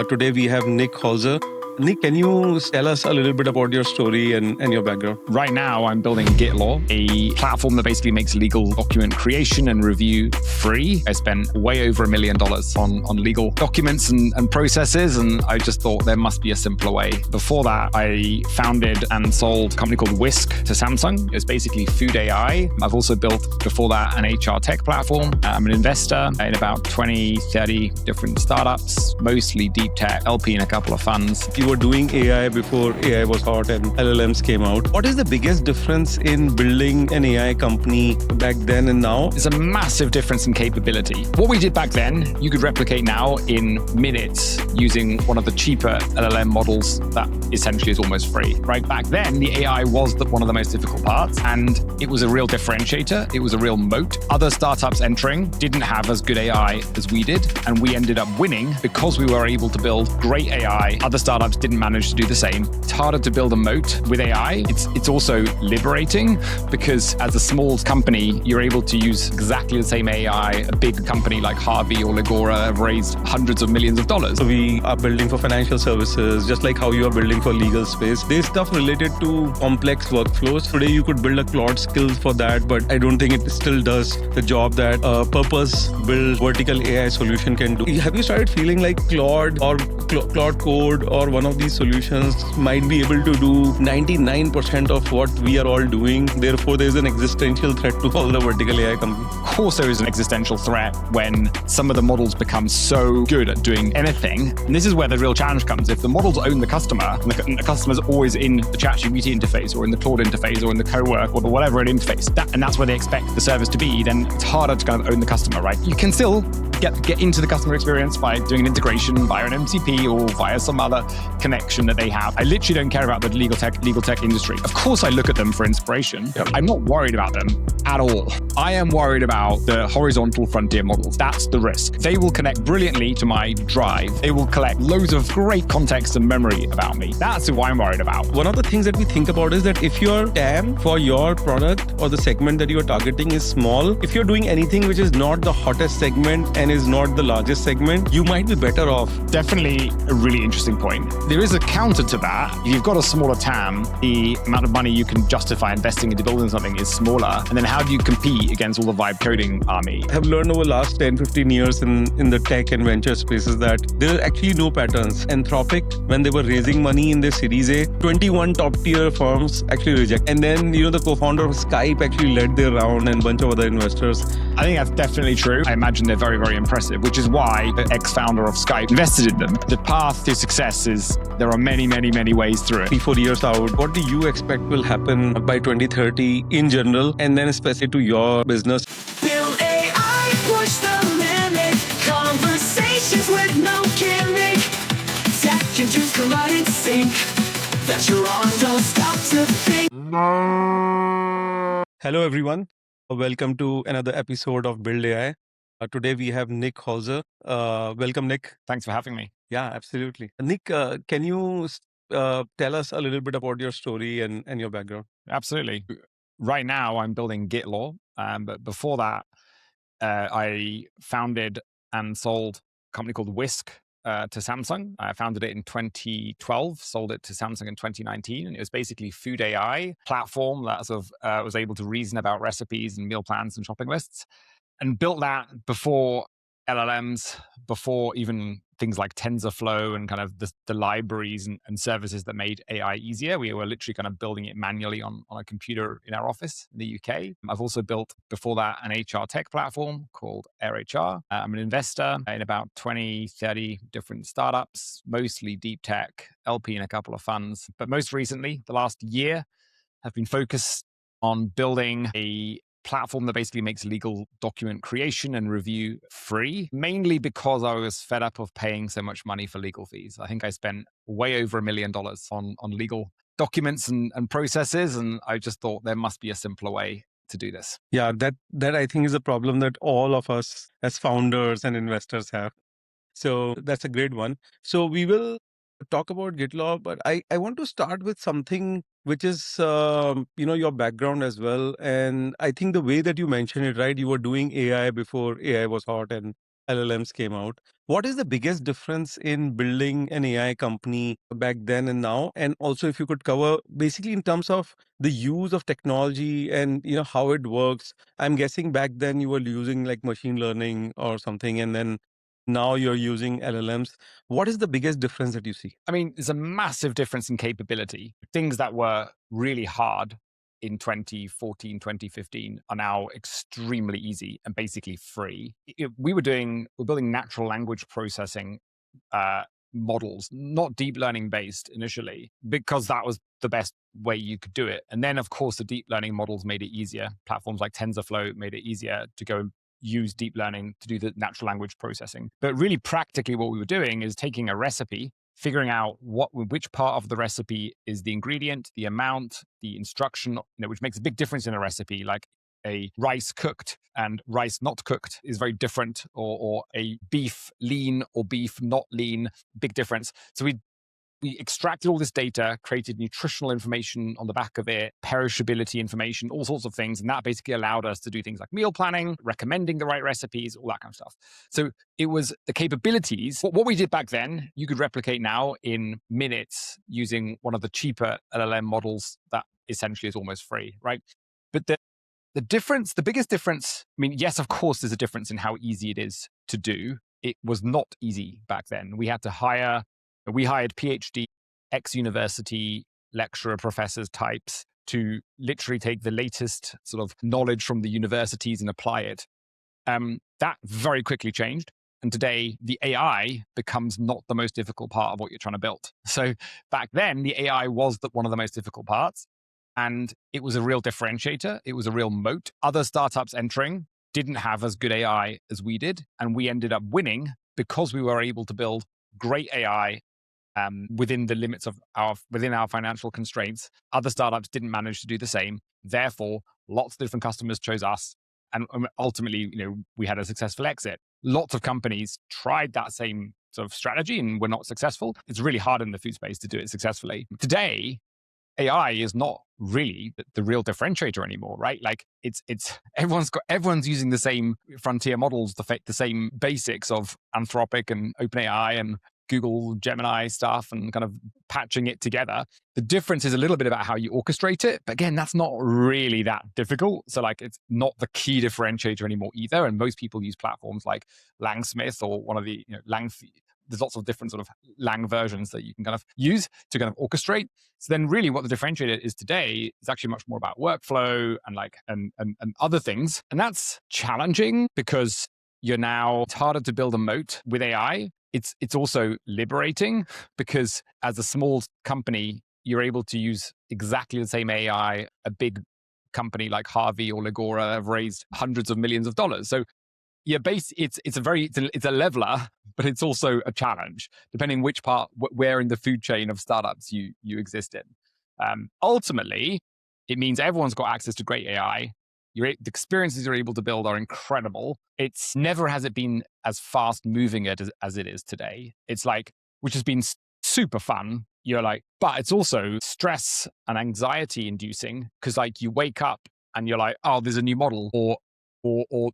Today we have Nick Holzherr. Nick, can you tell us a little bit about your story and your background? Right now, I'm building GitLaw, a platform that basically makes legal document creation and review free. I spent way over $1 million on legal documents and processes, and I just thought there must be a simpler way. Before that, I founded and sold a company called Whisk to Samsung. It's basically food AI. I've also built, before that, an HR tech platform. I'm an investor in about 20, 30 different startups, mostly deep tech, LP in a couple of funds. You were doing AI before AI was hot and LLMs came out. What is the biggest difference in building an AI company back then and now? There's a massive difference in capability. What we did back then, you could replicate now in minutes using one of the cheaper LLM models that essentially is almost free. Right back then, the AI was one of the most difficult parts, and it was a real differentiator. It was a real moat. Other startups entering didn't have as good AI as we did, and we ended up winning because we were able to build great AI. Other startups didn't manage to do the same. It's harder to build a moat with AI. It's also liberating because as a small company, you're able to use exactly the same AI. A big company like Harvey or Legora have raised hundreds of millions of dollars. So we are building for financial services, just like how you are building for legal space. There's stuff related to complex workflows. Today you could build a Claude skill for that, but I don't think it still does the job that a purpose-built vertical AI solution can do. Have you started feeling like Claude or Claude Code or one of these solutions might be able to do 99% of what we are all doing? Therefore, there's an existential threat to all the vertical AI companies. Of course, there is an existential threat when some of the models become so good at doing anything. And this is where the real challenge comes. If the models own the customer, and the customer's always in the ChatGPT interface or in the Claude interface or in the Cowork or the whatever it interface, and that's where they expect the service to be, then it's harder to kind of own the customer, right? You can still get into the customer experience by doing an integration via an MCP or via some other connection that they have. I literally don't care about the legal tech industry. Of course, I look at them for inspiration. Yep. I'm not worried about them at all. I am worried about the horizontal frontier models. That's the risk. They will connect brilliantly to my drive. They will collect loads of great context and memory about me. That's who I'm worried about. One of the things that we think about is that if your TAM for your product or the segment that you are targeting is small, if you're doing anything which is not the hottest segment and is not the largest segment, you might be better off. Definitely a really interesting point. There is a counter to that. If you've got a smaller TAM, the amount of money you can justify investing into building something is smaller. And then how do you compete against all the vibe coding army? I have learned over the last 10, 15 years in the tech and venture spaces that there are actually no patterns. Anthropic, when they were raising money in their Series A, 21 top tier firms actually reject. And then, the co-founder of Skype actually led their round and a bunch of other investors. I think that's definitely true. I imagine they're very, very impressive, which is why the ex-founder of Skype invested in them. The path to success is there are many, many, many ways through it. 3-4 years out, what do you expect will happen by 2030 in general, and then especially to your business? Build AI, push the limit. Conversations with no gimmick. Tech and juice collide in sync. That you're on, don't stop to think. Hello everyone. Welcome to another episode of Build AI. Today we have Nick Holzherr. Welcome, Nick. Thanks for having me. Yeah, absolutely. Nick, can you tell us a little bit about your story and your background? Absolutely. Right now, I'm building GitLaw. But before that, I founded and sold a company called Whisk to Samsung. I founded it in 2012, sold it to Samsung in 2019. And it was basically food AI platform that sort of was able to reason about recipes and meal plans and shopping lists. And built that before LLMs, before even things like TensorFlow and kind of the libraries and services that made AI easier. We were literally kind of building it manually on a computer in our office in the UK. I've also built, before that, an HR tech platform called HR. I'm an investor in about 20, 30 different startups, mostly deep tech, LP in a couple of funds. But most recently, the last year, have been focused on building a platform that basically makes legal document creation and review free, mainly because I was fed up of paying so much money for legal fees. I think I spent way over $1 million on legal documents and processes, and I just thought there must be a simpler way to do this. Yeah, that I think is a problem that all of us as founders and investors have. So that's a great one. So we will talk about GitLaw, but I want to start with something which is, your background as well. And I think the way that you mentioned it, right? You were doing AI before AI was hot and LLMs came out. What is the biggest difference in building an AI company back then and now? And also, if you could cover basically in terms of the use of technology and how it works. I'm guessing back then you were using like machine learning or something, and then now you're using LLMs. What is the biggest difference that you see? I mean, there's a massive difference in capability. Things that were really hard in 2014, 2015 are now extremely easy and basically free. We're building natural language processing models, not deep learning based initially, because that was the best way you could do it. And then, of course, the deep learning models made it easier. Platforms like TensorFlow made it easier to go and use deep learning to do the natural language processing. But really, practically, what we were doing is taking a recipe, figuring out which part of the recipe is the ingredient, the amount, the instruction, which makes a big difference in a recipe. Like a rice cooked and rice not cooked is very different, or a beef lean or beef not lean, big difference. So we extracted all this data, created nutritional information on the back of it, perishability information, all sorts of things. And that basically allowed us to do things like meal planning, recommending the right recipes, all that kind of stuff. So it was the capabilities. What we did back then, you could replicate now in minutes using one of the cheaper LLM models that essentially is almost free, right? But the difference, the biggest difference, I mean, yes, of course, there's a difference in how easy it is to do. It was not easy back then. We hired PhD, ex-university lecturer professors types to literally take the latest sort of knowledge from the universities and apply it. That very quickly changed. And today, the AI becomes not the most difficult part of what you're trying to build. So back then, the AI was one of the most difficult parts. And it was a real differentiator. It was a real moat. Other startups entering didn't have as good AI as we did. And we ended up winning because we were able to build great AI within the limits of within our financial constraints. Other startups didn't manage to do the same. Therefore, lots of different customers chose us. And ultimately, we had a successful exit. Lots of companies tried that same sort of strategy and were not successful. It's really hard in the food space to do it successfully. Today, AI is not really the real differentiator anymore, right? Like it's everyone's using the same frontier models, the same basics of Anthropic and OpenAI and Google Gemini stuff, and kind of patching it together. The difference is a little bit about how you orchestrate it, but again, that's not really that difficult. So like, it's not the key differentiator anymore either. And most people use platforms like Langsmith or one of the there's lots of different sort of Lang versions that you can kind of use to kind of orchestrate. So then really what the differentiator is today is actually much more about workflow and other things. And that's challenging because it's harder to build a moat with AI. It's also liberating because as a small company, you're able to use exactly the same AI a big company like Harvey or Legora have raised hundreds of millions of dollars. So yeah, it's a leveler, but it's also a challenge, depending where in the food chain of startups you exist in. Ultimately, it means everyone's got access to great AI. The experiences you're able to build are incredible. It's never has it been as fast moving as it is today. It's like, which has been super fun. But it's also stress and anxiety inducing because like you wake up and you're like, oh, there's a new model or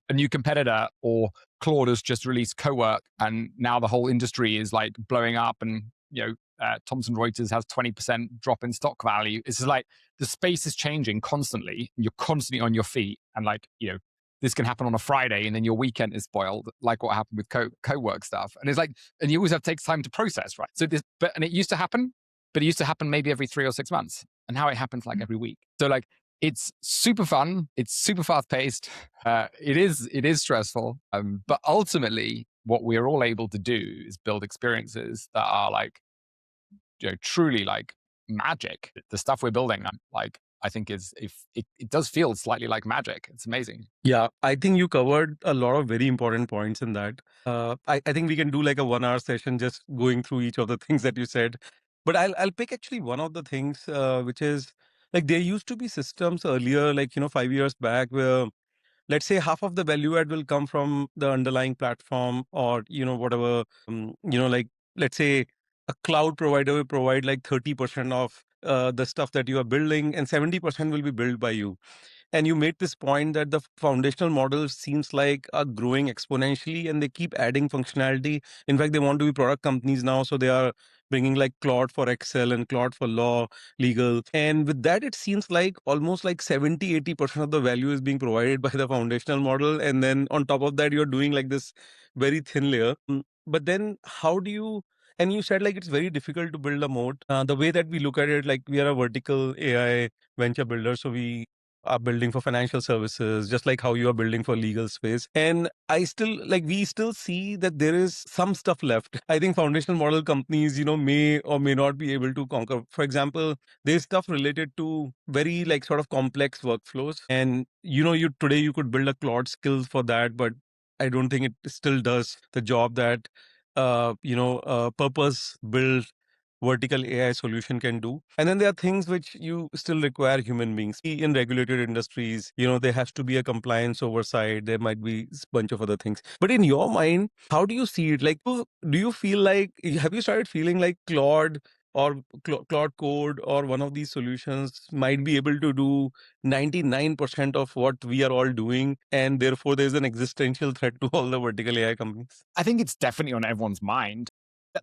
a new competitor, or Claude has just released co-work and now the whole industry is like blowing up, and Thomson Reuters has 20% drop in stock value. It's just like the space is changing constantly. You're constantly on your feet, and this can happen on a Friday and then your weekend is spoiled, like what happened with co-work stuff. And it's like, and you always have to take time to process, right? So and it used to happen, but it used to happen maybe every 3 or 6 months, and now it happens like every week. So like, it's super fun. It's super fast paced. It is stressful. But ultimately, what we're all able to do is build experiences that are like, truly like magic. The stuff we're building, I think it does feel slightly like magic. It's amazing. Yeah, I think you covered a lot of very important points in that. I think we can do like a 1 hour session just going through each of the things that you said. But I'll pick actually one of the things, which is like there used to be systems earlier, like 5 years back, where let's say half of the value add will come from the underlying platform, or whatever. Like let's say a cloud provider will provide like 30% of the stuff that you are building, and 70% will be built by you. And you made this point that the foundational model seems like are growing exponentially and they keep adding functionality. In fact, they want to be product companies now. So they are bringing like Claude for Excel and Claude for law, legal. And with that, it seems like almost like 70-80% of the value is being provided by the foundational model. And then on top of that, you're doing like this very thin layer. But then how do you, and you said like it's very difficult to build a moat. The way that we look at it, like we are a vertical AI venture builder. So we are building for financial services, just like how you are building for legal space. And we still see that there is some stuff left. I think foundational model companies, may or may not be able to conquer. For example, there's stuff related to very like sort of complex workflows. And, today you could build a Claude skill for that, but I don't think it still does the job that, purpose built vertical AI solution can do. And then there are things which you still require human beings. In regulated industries, there has to be a compliance oversight. There might be a bunch of other things. But in your mind, how do you see it? Like, do you feel like, have you started feeling like Claude or Claude Code or one of these solutions might be able to do 99% of what we are all doing, and therefore there's an existential threat to all the vertical AI companies? I think it's definitely on everyone's mind.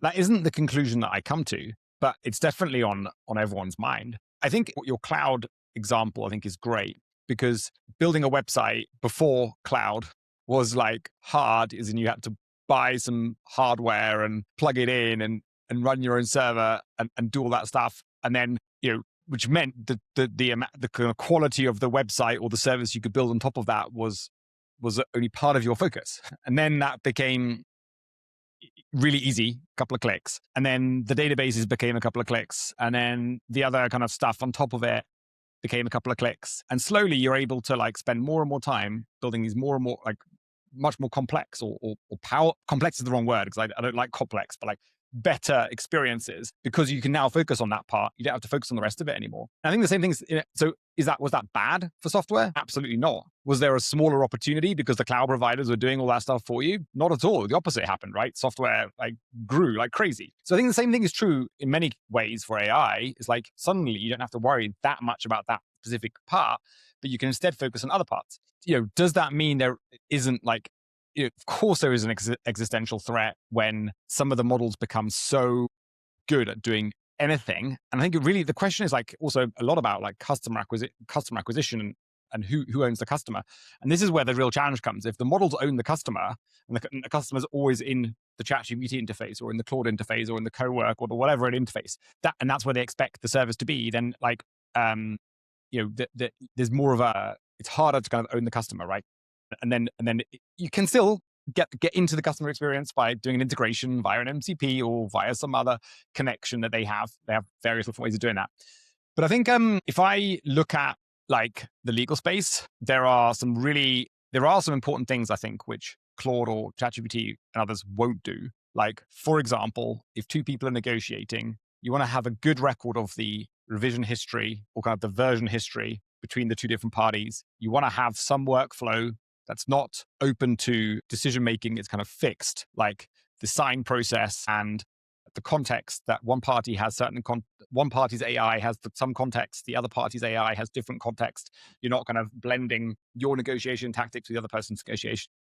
That isn't the conclusion that I come to, but it's definitely on everyone's mind. I think your cloud example, I think, is great because building a website before cloud was like hard, as in you had to buy some hardware and plug it in and run your own server and do all that stuff. And then, which meant the kind of quality of the website or the service you could build on top of that was only part of your focus. And then that became really easy, a couple of clicks. And then the databases became a couple of clicks. And then the other kind of stuff on top of it became a couple of clicks. And slowly you're able to like spend more and more time building these more and more like much more complex or power. Complex is the wrong word because I don't like complex, but like better experiences because you can now focus on that part. You don't have to focus on the rest of it anymore. And I think the same thing is, so was that bad for software? Absolutely not. Was there a smaller opportunity because the cloud providers were doing all that stuff for you? Not at all. The opposite happened, right? Software like grew like crazy. So I think the same thing is true in many ways for AI. It's like suddenly you don't have to worry that much about that specific part, but you can instead focus on other parts. Does that mean there isn't like, of course there is an existential threat when some of the models become so good at doing anything. And I think really the question is like also a lot about like customer acquisition and who owns the customer. And this is where the real challenge comes. If the models own the customer and the customer's always in the ChatGPT interface or in the Claude interface or in the Cowork or the whatever it interface, and that's where they expect the service to be, then like, there's more of it's harder to kind of own the customer, right? And then you can still get into the customer experience by doing an integration via an MCP or via some other connection that they have. They have various different ways of doing that. But I think if I look at like the legal space, there are some important things I think which Claude or ChatGPT and others won't do. Like, for example, if two people are negotiating, you want to have a good record of the revision history or kind of the version history between the two different parties. You want to have some workflow that's not open to decision making. It's kind of fixed, like the sign process and the context that one party has one party's AI has some context, the other party's AI has different context. You're not kind of blending your negotiation tactics with the other person's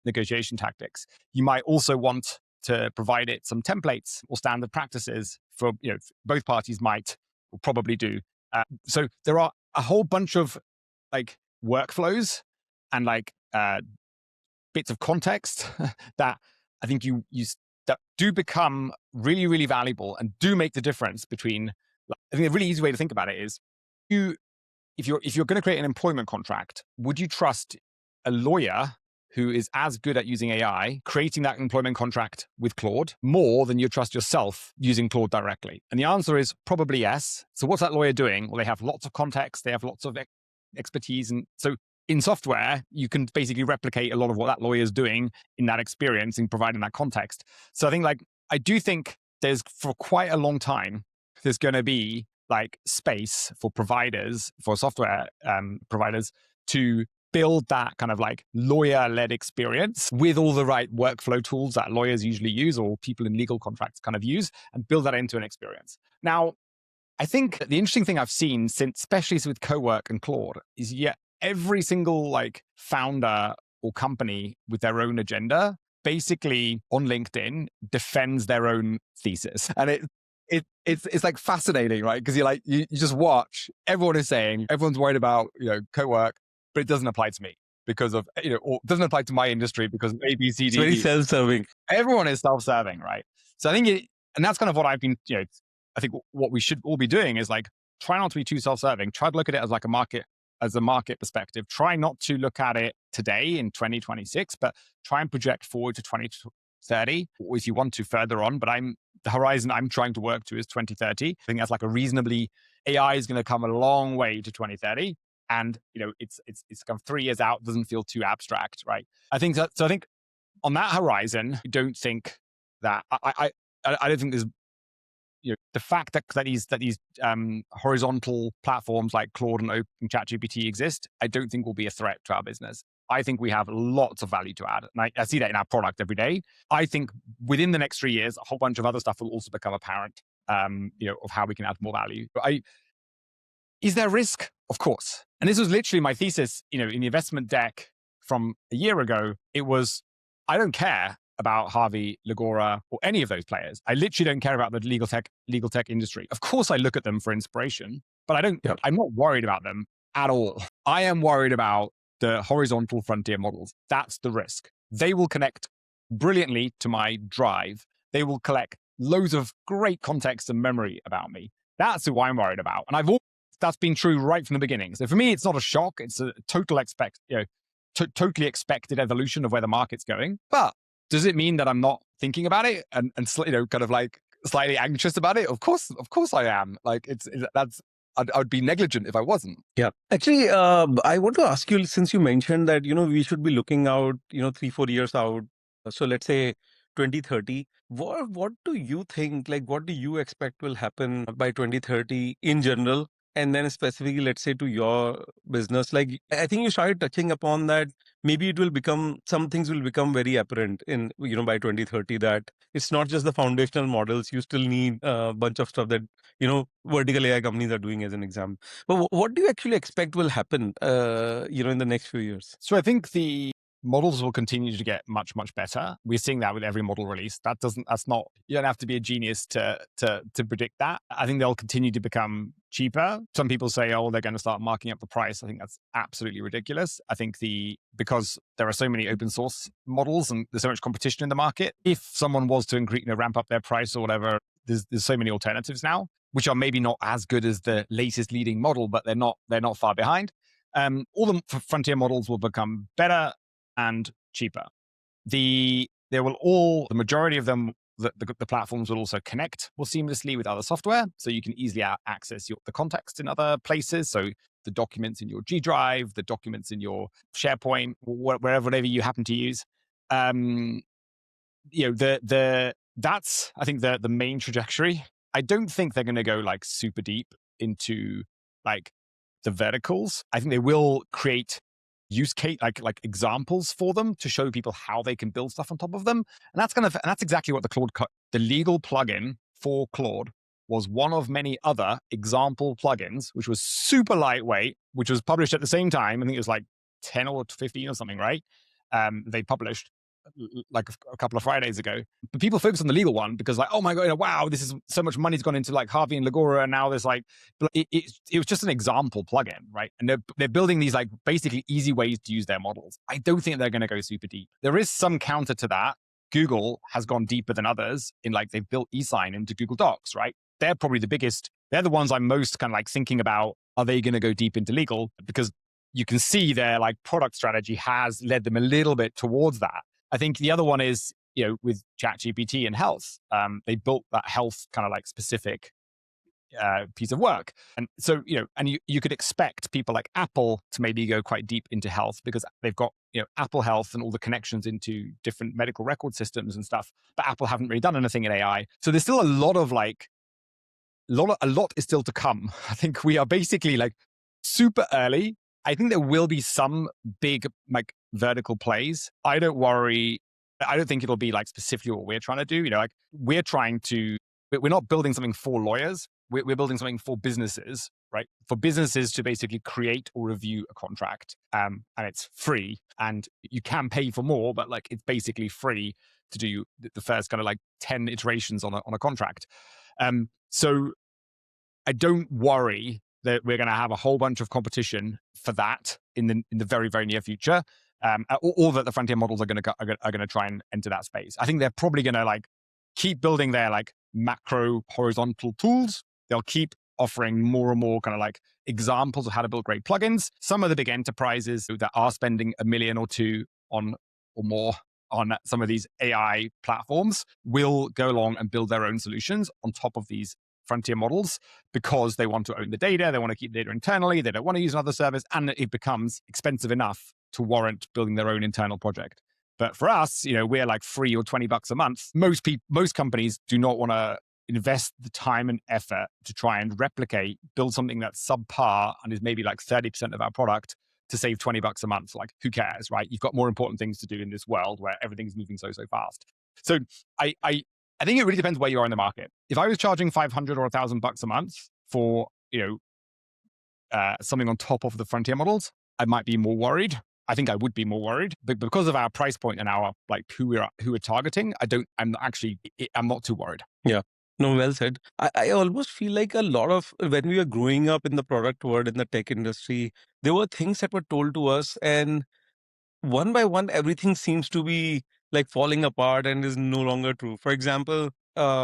negotiation tactics. You might also want to provide it some templates or standard practices for, both parties will probably do. So there are a whole bunch of like workflows and like bits of context that I think that do become really, really valuable and do make the difference between. I think a really easy way to think about it is, if you're going to create an employment contract, would you trust a lawyer who is as good at using AI creating that employment contract with Claude more than you trust yourself using Claude directly? And the answer is probably yes. So what's that lawyer doing? Well, they have lots of context, they have lots of expertise, and so in software, you can basically replicate a lot of what that lawyer is doing in that experience in providing that context. So I do think there's, for quite a long time, there's going to be like space for software providers to build that kind of like lawyer-led experience with all the right workflow tools that lawyers usually use or people in legal contracts kind of use, and build that into an experience. Now, I think the interesting thing I've seen since, especially with Cowork and Claude, is every single like founder or company with their own agenda basically on LinkedIn defends their own thesis. And it's like fascinating, right? Because you just watch, everyone is saying, everyone's worried about, co-work, but it doesn't apply to me because of, or it doesn't apply to my industry because of A, B, C, It's D, very E. self-serving. Everyone is self-serving, right? So I think and that's kind of what I've been, I think what we should all be doing is like, try not to be too self-serving. Try to look at it as like as a market perspective. Try not to look at it today in 2026, but try and project forward to 2030, or if you want to further on. But the horizon I'm trying to work to is 2030. I think that's like AI is going to come a long way to 2030. And, it's kind of 3 years out, doesn't feel too abstract, right? I think so. I think on that horizon, I don't think that I don't think there's, the fact that these horizontal platforms like Claude and Open ChatGPT exist, I don't think will be a threat to our business. I think we have lots of value to add. And I see that in our product every day. I think within the next 3 years, a whole bunch of other stuff will also become apparent, of how we can add more value. But is there risk? Of course. And this was literally my thesis, in the investment deck from a year ago. It was, I don't care about Harvey, Legora, or any of those players. I literally don't care about the legal tech industry. Of course, I look at them for inspiration, but I'm not worried about them at all. I am worried about the horizontal frontier models. That's the risk. They will connect brilliantly to my drive. They will collect loads of great context and memory about me. That's who I'm worried about. And that's been true right from the beginning. So for me, it's not a shock. It's a totally expected evolution of where the market's going. But does it mean that I'm not thinking about it and kind of like slightly anxious about it? Of course I am. Like I would be negligent if I wasn't. Yeah. Actually, I want to ask you, since you mentioned that, we should be looking out, 3-4 years out. So let's say 2030. What do you think, like, what do you expect will happen by 2030 in general? And then specifically, let's say to your business, like, I think you started touching upon that maybe some things will become very apparent in, by 2030, that it's not just the foundational models. You still need a bunch of stuff that, vertical AI companies are doing, as an example. But what do you actually expect will happen, in the next few years? So I think the models will continue to get much, much better. We're seeing that with every model release. You don't have to be a genius to predict that. I think they'll continue to become cheaper. Some people say, oh, they're going to start marking up the price. I think that's absolutely ridiculous. I think because there are so many open source models and there's so much competition in the market, if someone was to ramp up their price or whatever, there's so many alternatives now, which are maybe not as good as the latest leading model, but they're not far behind. All the frontier models will become better and cheaper. The majority of them, the platforms will also connect more seamlessly with other software, so you can easily access the context in other places. So the documents in your G Drive, the documents in your SharePoint, whatever you happen to use. That's, I think, the main trajectory. I don't think they're going to go like super deep into like the verticals. I think they will create use case like examples for them to show people how they can build stuff on top of them. And that's exactly what the legal plugin for Claude was, one of many other example plugins, which was super lightweight, which was published at the same time. I think it was like 10 or 15 or something, right? They published like a couple of Fridays ago. But people focus on the legal one because like, oh my God, wow, this is so much money's gone into like Harvey and Legora, and now there's like, it was just an example plugin, right? And they're building these like basically easy ways to use their models. I don't think they're going to go super deep. There is some counter to that. Google has gone deeper than others in like they've built eSign into Google Docs, right? They're probably the biggest. They're the ones I'm most kind of like thinking about. Are they going to go deep into legal? Because you can see their like product strategy has led them a little bit towards that. I think the other one is, with ChatGPT and health, they built that health kind of like specific piece of work. And so, and you could expect people like Apple to maybe go quite deep into health because they've got, Apple Health and all the connections into different medical record systems and stuff. But Apple haven't really done anything in AI. So there's still a lot is still to come. I think we are basically like super early. I think there will be some big like vertical plays. I don't worry. I don't think it'll be like specifically what we're trying to do. Like we're trying to we're not building something for lawyers. We're building something for businesses, right? For businesses to basically create or review a contract, and it's free, and you can pay for more, but like it's basically free to do the first kind of like 10 iterations on a contract. So I don't worry that we're going to have a whole bunch of competition for that in the very, very near future, or that the frontier models are going to try and enter that space. I think they're probably going to like keep building their like macro horizontal tools. They'll keep offering more and more kind of like examples of how to build great plugins. Some of the big enterprises that are spending $1 million or $2 million or more on some of these AI platforms will go along and build their own solutions on top of these frontier models, because they want to own the data, they want to keep data internally, they don't want to use another service, and it becomes expensive enough to warrant building their own internal project. But for us, we're like $3 or $20 a month. Most companies do not want to invest the time and effort to try and build something that's subpar and is maybe like 30% of our product to save $20 a month. Like, who cares, right? You've got more important things to do in this world where everything's moving so fast. So I think it really depends where you are in the market. If I was charging $500 or $1,000 a month for something on top of the frontier models, I might be more worried. I think I would be more worried, but because of our price point and our like who we're targeting, I'm not too worried. Yeah. No, well said. I almost feel like a lot of when we were growing up in the product world, in the tech industry, there were things that were told to us, and one by one, everything seems to be like falling apart and is no longer true. For example,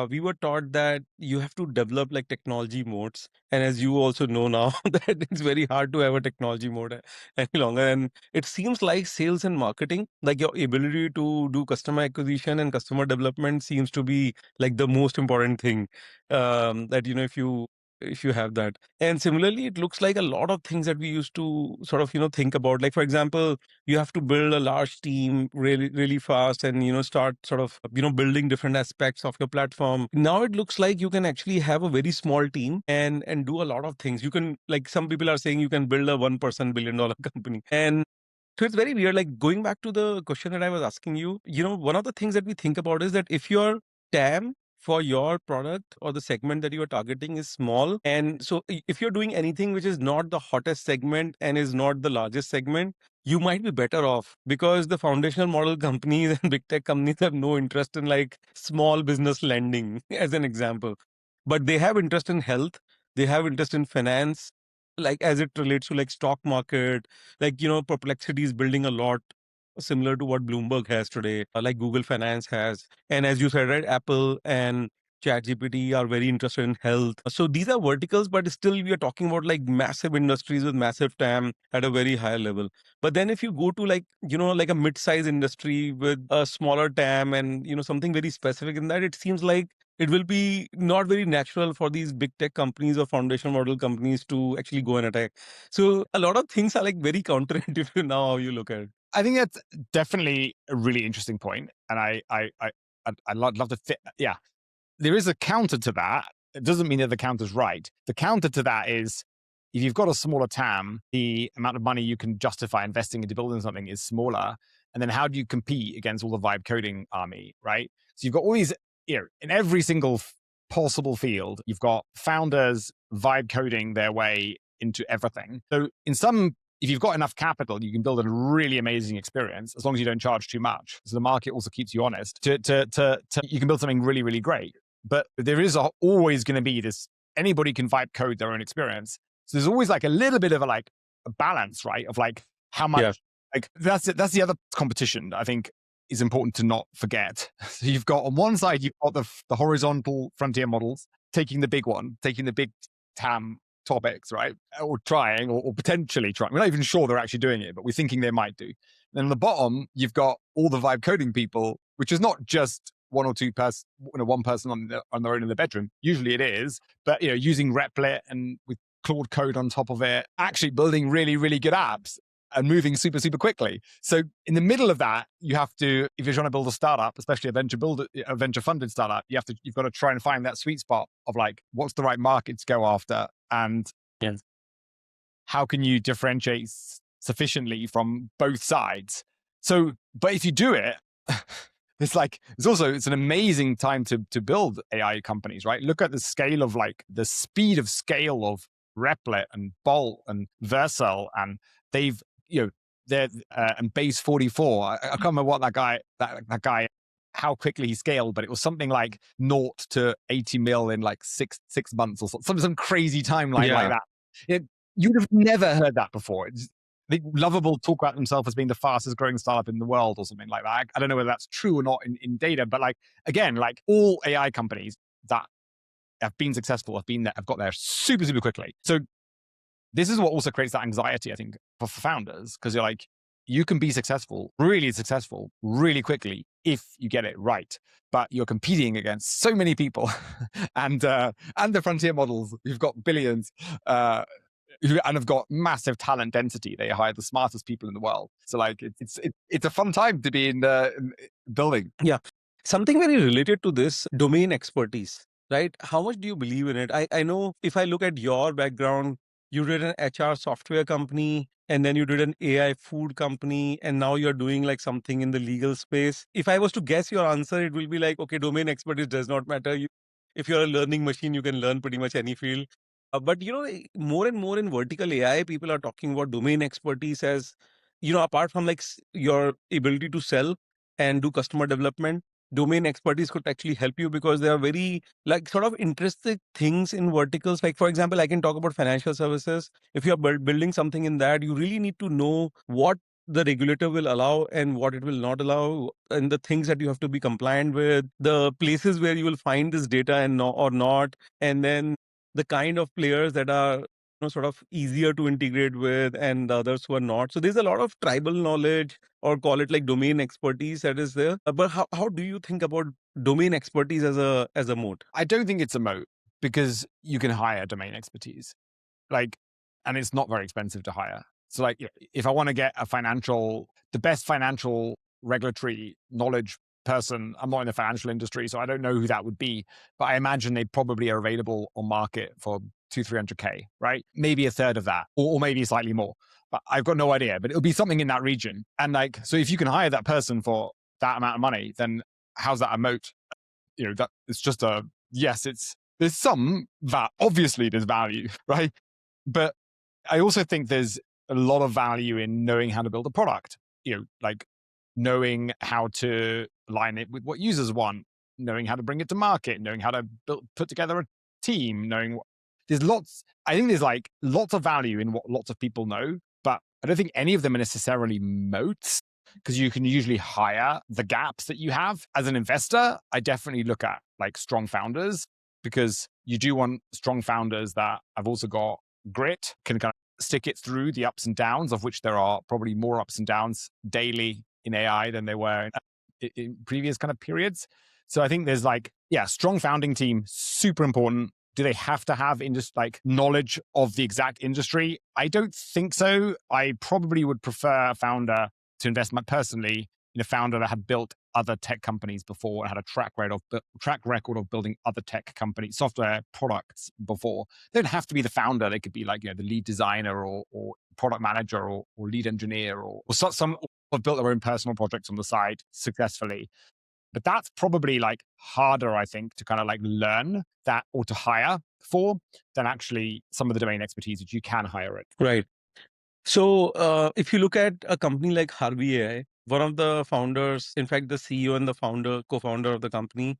we were taught that you have to develop like technology moats. And as you also know now, that it's very hard to have a technology moat any longer. And it seems like sales and marketing, like your ability to do customer acquisition and customer development seems to be like the most important thing. That, if you have that. And similarly, it looks like a lot of things that we used to sort of, think about. Like, for example, you have to build a large team really, really fast and, start sort of, building different aspects of your platform. Now it looks like you can actually have a very small team and do a lot of things. You can, like some people are saying, you can build a 1% billion-dollar company. And so it's very weird. Like going back to the question that I was asking you, one of the things that we think about is that if your TAM for your product or the segment that you are targeting is small, and so if you're doing anything which is not the hottest segment and is not the largest segment, you might be better off, because the foundational model companies and big tech companies have no interest in like small business lending as an example, but they have interest in health, they have interest in finance, like as it relates to like stock market, like Perplexity is building a lot similar to what Bloomberg has today, like Google Finance has. And as you said, right, Apple and ChatGPT are very interested in health. So these are verticals, but still we are talking about like massive industries with massive TAM at a very high level. But then if you go to like, like a mid-size industry with a smaller TAM and, something very specific in that, it seems like it will be not very natural for these big tech companies or foundational model companies to actually go and attack. So a lot of things are like very counterintuitive now, how you look at it. I think that's definitely a really interesting point, and I'd love to fit. Yeah, there is a counter to that. It doesn't mean that the counter's right. The counter to that is, if you've got a smaller TAM, the amount of money you can justify investing into building something is smaller. And then how do you compete against all the vibe coding army, right? So you've got all these, in every single possible field, you've got founders vibe coding their way into everything. So if you've got enough capital, you can build a really amazing experience as long as you don't charge too much. So the market also keeps you honest. You can build something really, really great. But there is always going to be this, anybody can vibe code their own experience. So there's always like a little bit of a balance, right? Of like how much, like that's it. That's the other competition I think is important to not forget. So you've got on one side, you've got the horizontal frontier models taking the big TAM topics, right? Or trying, or potentially trying. We're not even sure they're actually doing it, but we're thinking they might do. Then on the bottom, you've got all the vibe coding people, which is not just one or two person, one person on their own in the bedroom. Usually it is, but using Replit and with Claude Code on top of it, actually building really, really good apps and moving super, super quickly. So in the middle of that, you have to, if you're trying to build a startup, especially a venture funded startup, you've got to try and find that sweet spot of like, what's the right market to go after? And how can you differentiate sufficiently from both sides? So, but if you do it, It's an amazing time to build AI companies, right? Look at the scale of the speed of scale of Replit and Bolt and Vercel, and they've, they're and Base 44. I can't remember what that guy, how quickly he scaled, but it was something like 0 to 80 mil in like six months or some crazy timeline like that. You'd have never heard that before. Lovable talk about themselves as being the fastest growing startup in the world or something like that. I don't know whether that's true or not in data, but again, all AI companies that have been successful have got there super, super quickly. So this is what also creates that anxiety, I think, for founders, because you can be successful, really quickly if you get it right. But you're competing against so many people and the frontier models who've got billions, and have got massive talent density. They hire the smartest people in the world. So it's a fun time to be in building. Yeah. Something very related to this, domain expertise, right? How much do you believe in it? I know if I look at your background, you did an HR software company, and then you did an AI food company, and now you're doing something in the legal space. If I was to guess your answer, it will be okay, domain expertise does not matter. If you're a learning machine, you can learn pretty much any field. But more and more in vertical AI, people are talking about domain expertise as, apart from your ability to sell and do customer development, domain expertise could actually help you because there are very sort of interesting things in verticals. Like, for example, I can talk about financial services. If you're building something in that, you really need to know what the regulator will allow and what it will not allow, and the things that you have to be compliant with, the places where you will find this data and or not, and then the kind of players that are sort of easier to integrate with and the others who are not. So there's a lot of tribal knowledge, or call it domain expertise, that is there. But how do you think about domain expertise as a moat? I don't think it's a moat because you can hire domain expertise, and it's not very expensive to hire. So if I want to get the best financial regulatory knowledge person, I'm not in the financial industry, so I don't know who that would be, but I imagine they probably are available on market for 200-300K, right? Maybe a third of that, or maybe slightly more, but I've got no idea, but it'll be something in that region. And so if you can hire that person for that amount of money, then how's that a moat? That it's just there's some that obviously there's value, right? But I also think there's a lot of value in knowing how to build a product, knowing how to line it with what users want, knowing how to bring it to market, knowing how to put together a team, I think there's lots of value in what lots of people know, but I don't think any of them are necessarily moats, because you can usually hire the gaps that you have. As an investor, I definitely look at strong founders, because you do want strong founders that have also got grit, can kind of stick it through the ups and downs, of which there are probably more ups and downs daily in AI than there were in previous kind of periods. So I think there's strong founding team, super important. Do they have to have knowledge of the exact industry? I don't think so. I probably would prefer a founder to invest personally in a founder that had built other tech companies before and had a track record of building other tech companies, software products before. They don't have to be the founder. They could be the lead designer or product manager or lead engineer or some have built their own personal projects on the side successfully. But that's probably harder, I think, to kind of learn that or to hire for than actually some of the domain expertise that you can hire it. Right. So if you look at a company like Harvey AI, one of the founders, in fact, the CEO and the co-founder of the company,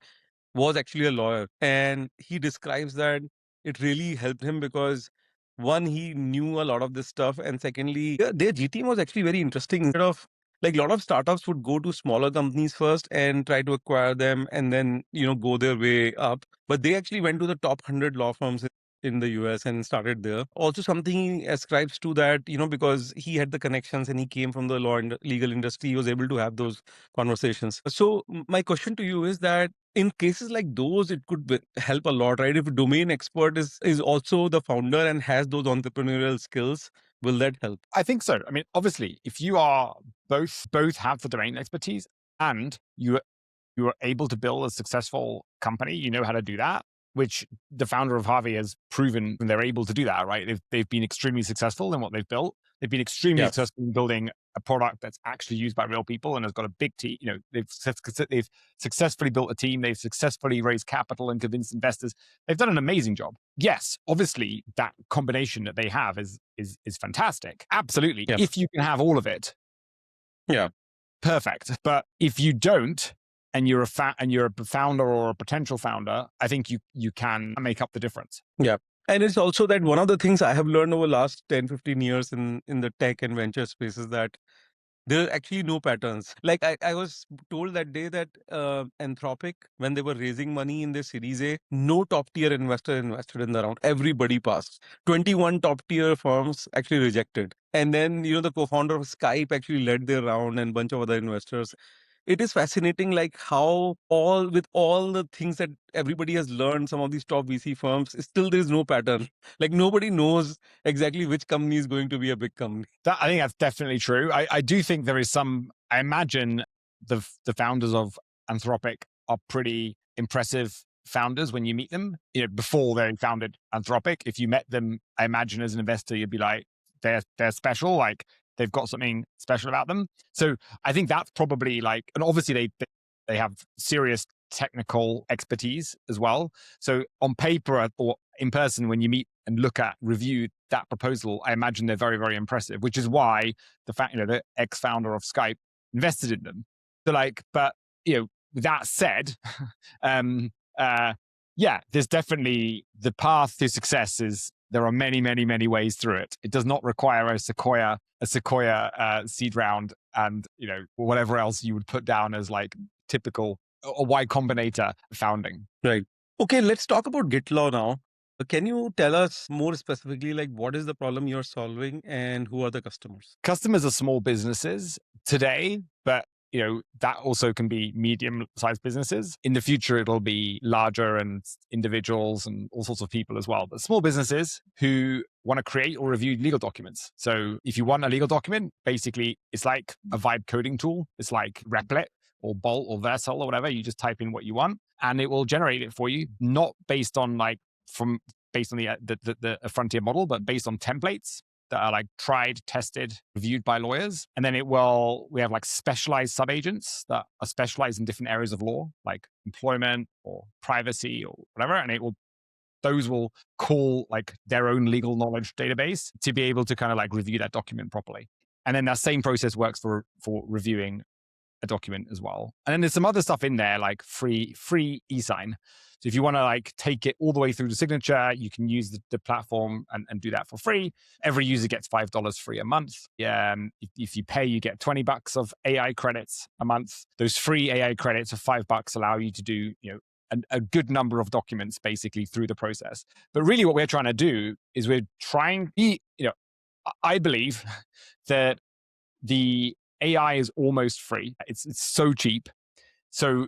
was actually a lawyer. And he describes that it really helped him because, one, he knew a lot of this stuff. And secondly, their G team was actually very interesting. Instead of a lot of startups would go to smaller companies first and try to acquire them and then, go their way up. But they actually went to the top 100 law firms in the US and started there. Also, something he ascribes to that, because he had the connections and he came from the legal industry, he was able to have those conversations. So my question to you is that in cases like those, it could help a lot, right? If a domain expert is also the founder and has those entrepreneurial skills, will that help? I think so. I mean, obviously, if you are both have the domain expertise and you are able to build a successful company, you know how to do that, which the founder of Harvey has proven they're able to do that, right? They've been extremely successful in what they've built. They've been extremely successful in building a product that's actually used by real people and has got a big team. They've successfully built a team. They've successfully raised capital and convinced investors. They've done an amazing job. Yes, obviously that combination that they have is fantastic. Absolutely. Yeah. If you can have all of it, Yeah. perfect. But if you don't, and you're a founder or a potential founder, I think you can make up the difference. Yeah. And it's also that one of the things I have learned over the last 10, 15 years in the tech and venture space is that there are actually no patterns. Like I was told that day that Anthropic, when they were raising money in their Series A, no top tier investor invested in the round. Everybody passed. 21 top tier firms actually rejected. And then, the co-founder of Skype actually led their round and a bunch of other investors. It is fascinating, like how with all the things that everybody has learned, some of these top VC firms, still there is no pattern. Like nobody knows exactly which company is going to be a big company. I think that's definitely true. I do think there is some. I imagine the founders of Anthropic are pretty impressive founders when you meet them. Before they founded Anthropic, if you met them, I imagine as an investor, you'd be like, they're special. Like they've got something special about them. So I think that's probably like, and obviously they have serious technical expertise as well. So on paper or in person, when you meet and review that proposal, I imagine they're very, very impressive, which is why the ex-founder of Skype invested in them. So but with that said, there's definitely the path to success there are many, many, many ways through it. It does not require a Sequoia seed round and whatever else you would put down as like typical a Y Combinator founding. Right. Okay, let's talk about GitLaw now. Can you tell us more specifically, like what is the problem you're solving and who are the customers? Customers are small businesses today, but that also can be medium-sized businesses. In the future, it'll be larger and individuals and all sorts of people as well. But small businesses who want to create or review legal documents. So if you want a legal document, basically it's like a vibe coding tool. It's like Replit or Bolt or Vercel or whatever. You just type in what you want and it will generate it for you, not based on the frontier model, but based on templates that are like tried, tested, reviewed by lawyers. And then we have like specialized subagents that are specialized in different areas of law, like employment or privacy or whatever. And those will call like their own legal knowledge database to be able to kind of like review that document properly. And then that same process works for reviewing a document as well. And then there's some other stuff in there like free e-sign. So if you want to like take it all the way through to signature, you can use the platform and do that for free. Every user gets $5 free a month. If you pay, you get $20 of AI credits a month. Those free AI credits of $5 allow you to do a good number of documents basically through the process. But really what we're trying to do is I believe that the AI is almost free. It's so cheap. So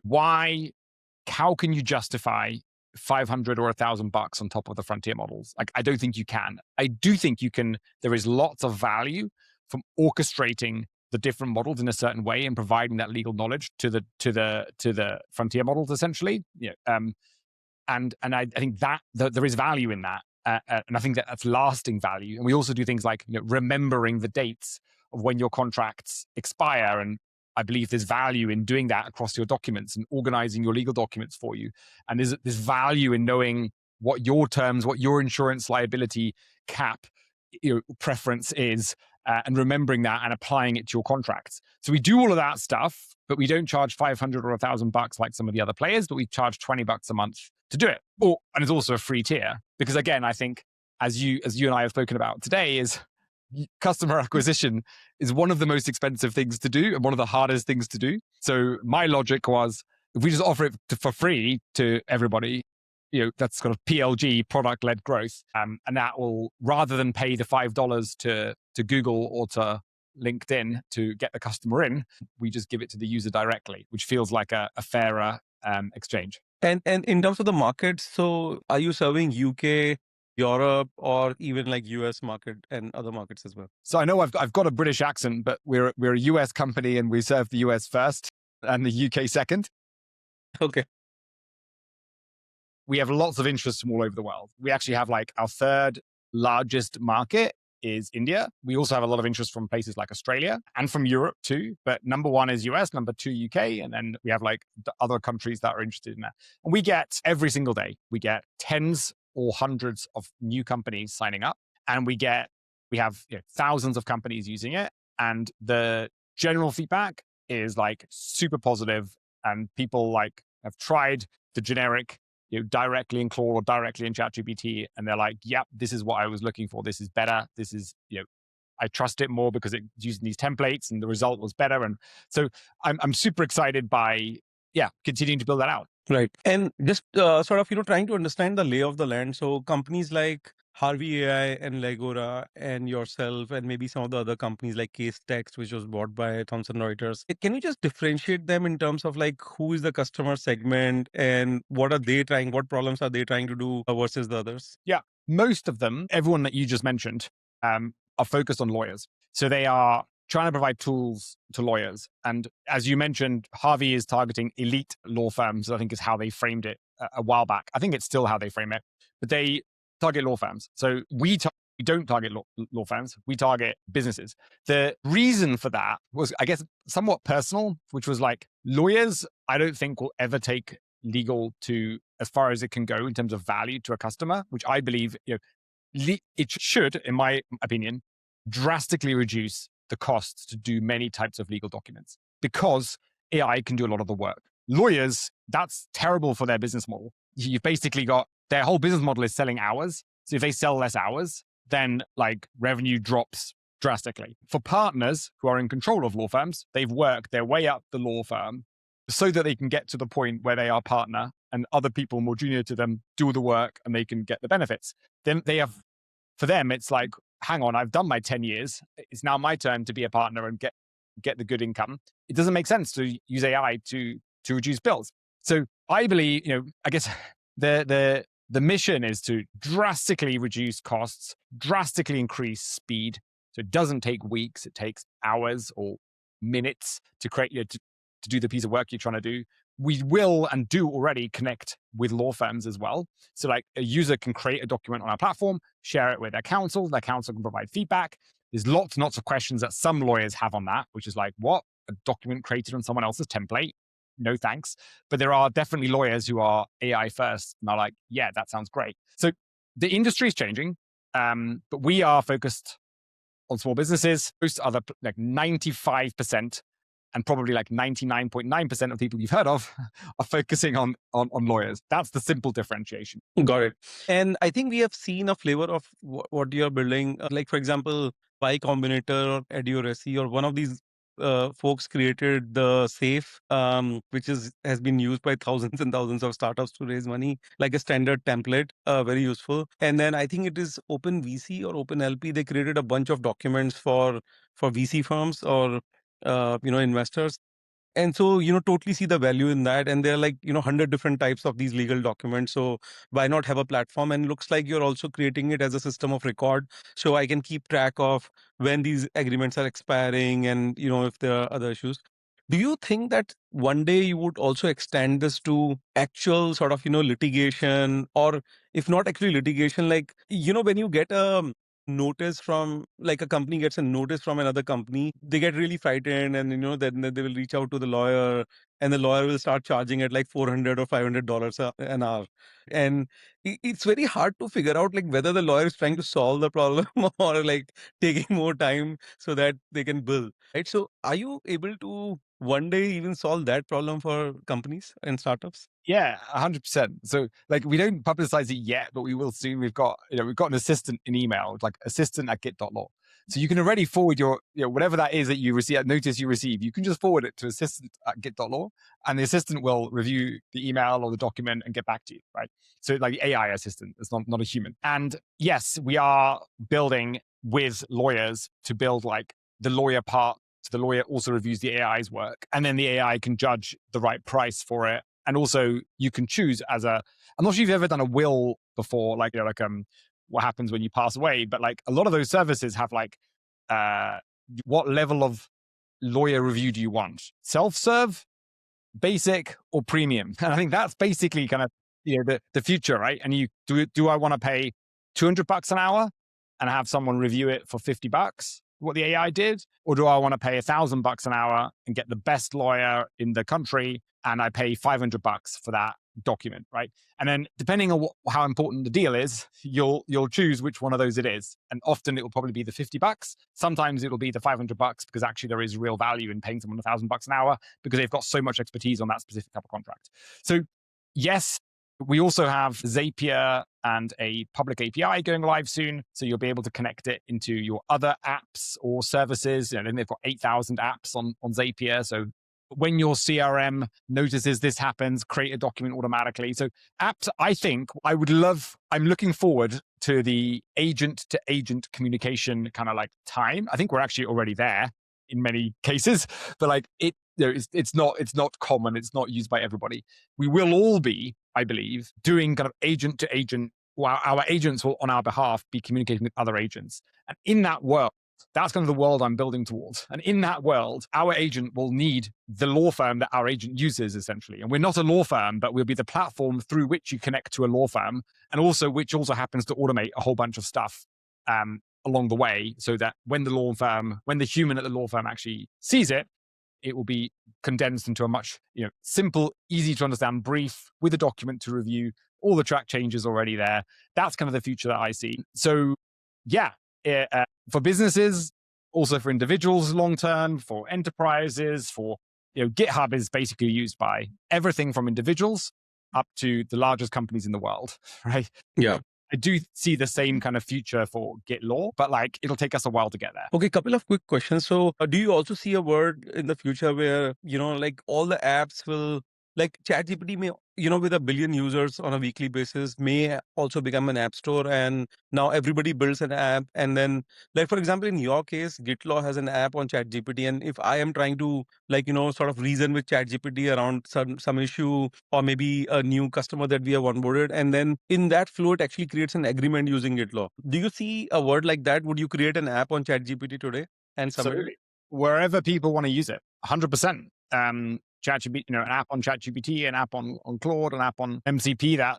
how can you justify $500 or $1,000 on top of the frontier models? Like, I don't think you can. I do think you can. There is lots of value from orchestrating the different models in a certain way and providing that legal knowledge to the frontier models, essentially. And I think that there is value in that, and I think that's lasting value. And we also do things like remembering the dates of when your contracts expire, and I believe there's value in doing that across your documents and organizing your legal documents for you. And there's value in knowing what your terms, what your insurance liability cap preference is, and remembering that and applying it to your contracts. So we do all of that stuff, but we don't charge $500 or $1,000 like some of the other players, but we charge $20 a month to do it. And it's also a free tier because, again, I think as you and I have spoken about today, is customer acquisition is one of the most expensive things to do and one of the hardest things to do. So my logic was, if we just offer it for free to everybody, that's kind of PLG, product-led growth. And that will, rather than pay the $5 to Google or to LinkedIn to get the customer in, we just give it to the user directly, which feels like a fairer exchange. And in terms of the market, so are you serving UK, Europe, or even like US market and other markets as well? So I know I've got a British accent, but we're a US company and we serve the US first and the UK second. Okay. We have lots of interest from all over the world. We actually have like our third largest market is India. We also have a lot of interest from places like Australia and from Europe too. But number one is US, number two, UK. And then we have like the other countries that are interested in that. And we get every single day, we get tens or hundreds of new companies signing up. And we have thousands of companies using it. And the general feedback is like super positive, and people like have tried the generic, directly in Claude or directly in ChatGPT, and they're like, "Yep, this is what I was looking for. This is better. This is, I trust it more because it's using these templates, and the result was better." And so I'm super excited by continuing to build that out. Right. And just sort of, trying to understand the lay of the land. So companies like Harvey AI and Legora and yourself, and maybe some of the other companies like Case Text, which was bought by Thomson Reuters. Can you just differentiate them in terms of like who is the customer segment and what problems are they trying to do versus the others? Yeah. Most of them, everyone that you just mentioned, are focused on lawyers. So they are trying to provide tools to lawyers. And as you mentioned, Harvey is targeting elite law firms, I think is how they framed it a while back. I think it's still how they frame it, but they target law firms. So we don't target law firms, we target businesses. The reason for that was, I guess, somewhat personal, which was like, lawyers, I don't think will ever take legal to as far as it can go in terms of value to a customer, which I believe it should, in my opinion, drastically reduce the costs to do many types of legal documents, because AI can do a lot of the work. Lawyers, that's terrible for their business model. You've basically got their whole business model is selling hours. So if they sell less hours, then like revenue drops drastically. For partners who are in control of law firms, they've worked their way up the law firm so that they can get to the point where they are partner and other people more junior to them do the work and they can get the benefits. Then for them, it's like, hang on, I've done my 10 years. It's now my turn to be a partner and get the good income. It doesn't make sense to use AI to reduce bills. So I believe, I guess the mission is to drastically reduce costs, drastically increase speed. So it doesn't take weeks, it takes hours or minutes to create, to do the piece of work you're trying to do. We will and do already connect with law firms as well. So like a user can create a document on our platform, share it with their counsel can provide feedback. There's lots and lots of questions that some lawyers have on that, which is like, what? A document created on someone else's template? No thanks. But there are definitely lawyers who are AI first and are like, yeah, that sounds great. So the industry is changing, but we are focused on small businesses. Most other, like 95%, and probably like 99.9% of people you've heard of are focusing on lawyers. That's the simple differentiation. Got it. And I think we have seen a flavor of what you're building. Like, for example, Y Combinator or Eduresi or one of these folks created the Safe, which has been used by thousands and thousands of startups to raise money, like a standard template, very useful. And then I think it is OpenVC or OpenLP. They created a bunch of documents for VC firms or investors. And so, totally see the value in that. And there are like, 100 different types of these legal documents. So why not have a platform? And looks like you're also creating it as a system of record. So I can keep track of when these agreements are expiring and, if there are other issues. Do you think that one day you would also extend this to actual sort of, litigation, or if not actually litigation, like, when you get a notice from, like, a company gets a notice from another company, they get really frightened, and then they will reach out to the lawyer, and the lawyer will start charging at like $400 or $500 an hour. And it's very hard to figure out like whether the lawyer is trying to solve the problem or like taking more time so that they can bill, right? So are you able to one day even solve that problem for companies and startups? Yeah, 100%. So like we don't publicize it yet, but we will soon. We've got an assistant in email, like assistant@git.law. So you can already forward your, whatever that is that you receive, that notice you receive, you can just forward it to assistant@git.law, and the assistant will review the email or the document and get back to you, right? So like the AI assistant, it's not a human. And yes, we are building with lawyers to build like the lawyer part. So the lawyer also reviews the AI's work, and then the AI can judge the right price for it. And also you can choose I'm not sure if you've ever done a will before, like, what happens when you pass away, but like a lot of those services have like, what level of lawyer review do you want? Self-serve, basic, or premium? And I think that's basically kind of, the future, right? And do I want to pay $200 an hour and have someone review it for $50, what the AI did? Or do I want to pay $1,000 an hour and get the best lawyer in the country and I pay $500 for that document, right? And then depending on how important the deal is, you'll choose which one of those it is. And often it will probably be the $50. Sometimes it'll be the $500 because actually there is real value in paying someone $1,000 an hour because they've got so much expertise on that specific type of contract. So yes, we also have Zapier and a public API going live soon. So you'll be able to connect it into your other apps or services. You know, and they've got 8,000 apps on Zapier. So when your CRM notices this happens, create a document automatically. So apps, I think I'm looking forward to the agent to agent communication kind of like time. I think we're actually already there in many cases, but like it's not common. It's not used by everybody. We will all be, I believe, doing kind of agent to agent, while our agents will on our behalf be communicating with other agents. And in that world, that's kind of the world I'm building towards. And in that world, our agent will need the law firm that our agent uses, essentially. And we're not a law firm, but we'll be the platform through which you connect to a law firm, and also which also happens to automate a whole bunch of stuff along the way, so that when the human at the law firm actually sees it, it will be condensed into a much simple, easy to understand brief with a document to review, all the track changes already there. That's kind of the future that I see. So yeah, for businesses, also for individuals long term, for enterprises, for GitHub is basically used by everything from individuals up to the largest companies in the world, right? Yeah. I do see the same kind of future for GitLaw, but like it'll take us a while to get there. Okay, couple of quick questions. So do you also see a world in the future where, like all the apps will, like ChatGPT may, with 1 billion users on a weekly basis may also become an app store, and now everybody builds an app. And then, like, for example, in your case, GitLaw has an app on ChatGPT. And if I am trying to sort of reason with ChatGPT around some issue, or maybe a new customer that we have onboarded, and then in that flow, it actually creates an agreement using GitLaw. Do you see a world like that? Would you create an app on ChatGPT today and submit it? Absolutely. Wherever people want to use it, 100%. ChatGPT, an app on ChatGPT, an app on Claude, an app on MCP that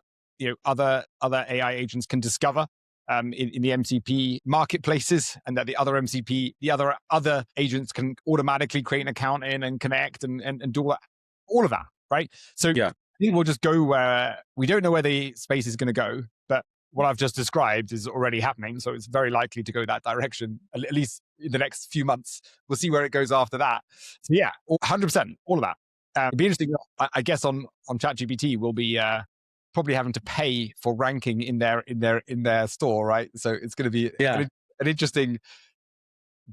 other AI agents can discover in the MCP marketplaces, and that the other agents can automatically create an account in and connect and do all of that, right? So Yeah. I think we'll just go where we don't know where the space is going to go, but what I've just described is already happening. So it's very likely to go that direction, at least in the next few months. We'll see where it goes after that. So yeah, 100%, all of that. It'd be interesting, I guess, on ChatGPT, we'll be probably having to pay for ranking in their store, right? So it's going to be an interesting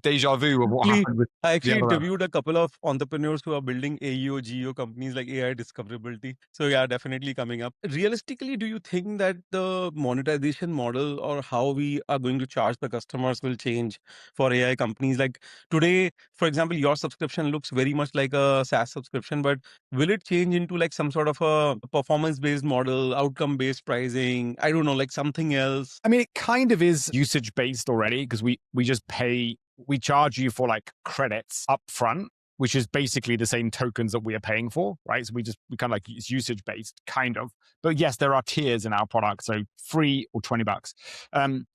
deja vu of what happened with I actually the other interviewed a couple of entrepreneurs who are building AEO, GEO companies like AI discoverability. So yeah, definitely coming up. Realistically, do you think that the monetization model or how we are going to charge the customers will change for AI companies? Like today, for example, your subscription looks very much like a SaaS subscription, but will it change into like some sort of a performance-based model, outcome-based pricing? I don't know, like something else. I mean, it kind of is usage-based already, because we just pay. We charge you for like credits up front, which is basically the same tokens that we are paying for, right? So we kind of like, it's usage based, kind of. But yes, there are tiers in our product, so free or $20.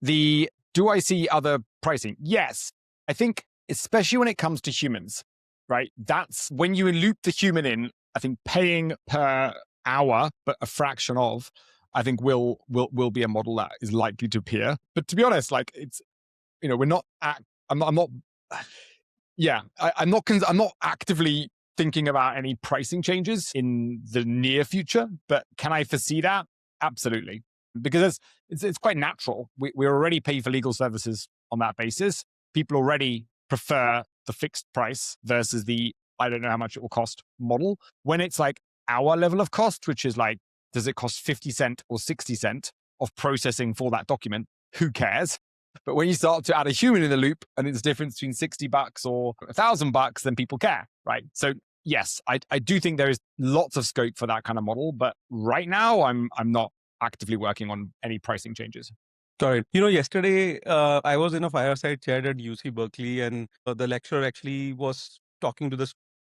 Do I see other pricing? Yes, I think especially when it comes to humans, right? That's when you loop the human in. I think paying per hour, but a fraction of, I think will be a model that is likely to appear. But to be honest, like it's. We're not. I'm not. Yeah, I'm not actively thinking about any pricing changes in the near future. But can I foresee that? Absolutely, because it's quite natural. We already pay for legal services on that basis. People already prefer the fixed price versus the I don't know how much it will cost model. When it's like our level of cost, which is like, does it cost 50 cent or 60 cent of processing for that document? Who cares? But when you start to add a human in the loop and it's the difference between $60 or $1,000, then people care, right? So yes, I do think there is lots of scope for that kind of model, but right now I'm not actively working on any pricing changes. Got it. Yesterday I was in a fireside chat at UC Berkeley, and the lecturer actually was talking to the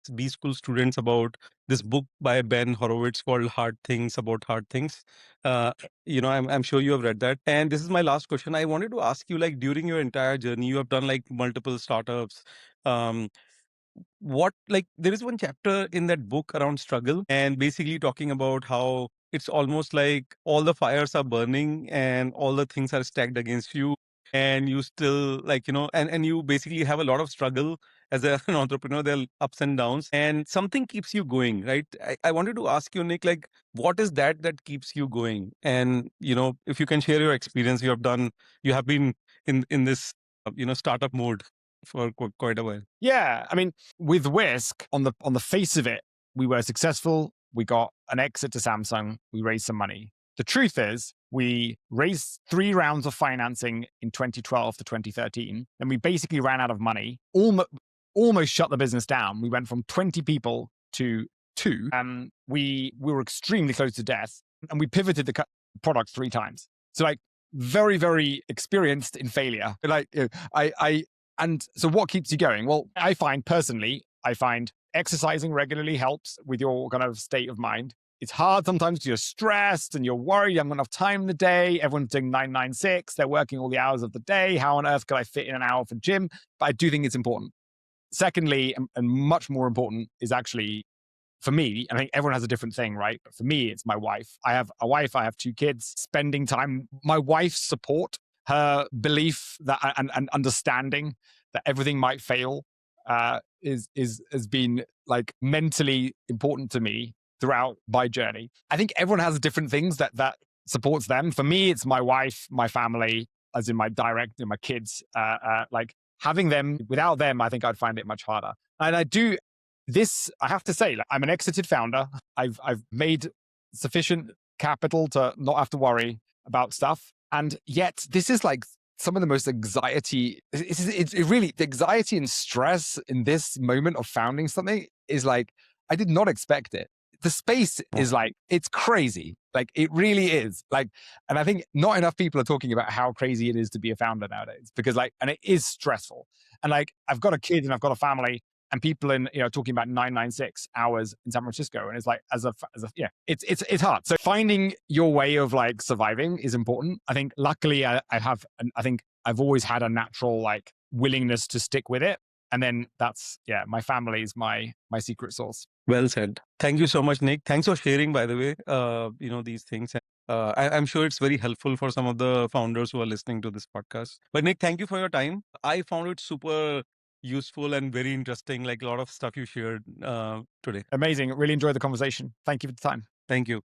B school students about this book by Ben Horowitz called Hard Things About Hard Things. I'm sure you have read that. And this is my last question. I wanted to ask you, like, during your entire journey, you have done like multiple startups. Um, what like there is one chapter in that book around struggle and basically talking about how it's almost like all the fires are burning and all the things are stacked against you, and you still, like, and you basically have a lot of struggle as an entrepreneur. There are ups and downs and something keeps you going, right? I wanted to ask you, Nick, like, what is that keeps you going? And if you can share your experience. You have been in this startup mode for quite a while. Yeah, I mean, with Whisk, on the face of it, we were successful. We got an exit to Samsung. We raised some money. The truth is, we raised 3 rounds of financing in 2012 to 2013, and we basically ran out of money. Almost shut the business down. We went from 20 people to 2. We were extremely close to death, and we pivoted the product 3 times. So, like, very, very experienced in failure. Like, and so what keeps you going? Well, I find exercising regularly helps with your kind of state of mind. It's hard sometimes. You're stressed and you're worried. You haven't got enough time in the day. Everyone's doing 996. They're working all the hours of the day. How on earth could I fit in an hour for gym? But I do think it's important. Secondly, and much more important, is actually, for me, I think everyone has a different thing, right? But for me, it's my wife. I have a wife. I have 2 kids. Spending time, my wife's support, her belief that and understanding that everything might fail has been like mentally important to me throughout my journey. I think everyone has different things that supports them. For me, it's my wife, my family, as in my kids. Like, having them, without them, I think I'd find it much harder. And I do this. I have to say, like, I'm an exited founder. I've made sufficient capital to not have to worry about stuff. And yet this is like some of the most anxiety. It's really, the anxiety and stress in this moment of founding something is like, I did not expect it. The space is like, it's crazy. Like, it really is. Like, and I think not enough people are talking about how crazy it is to be a founder nowadays, because like, and it is stressful. And like, I've got a kid and I've got a family, and people talking about 996 hours in San Francisco. And it's like, it's hard. So finding your way of like surviving is important. I think luckily I think I've always had a natural like willingness to stick with it. And then my family is my secret sauce. Well said. Thank you so much, Nick. Thanks for sharing, by the way, these things. I'm sure it's very helpful for some of the founders who are listening to this podcast. But Nick, thank you for your time. I found it super useful and very interesting, like a lot of stuff you shared today. Amazing. Really enjoyed the conversation. Thank you for the time. Thank you.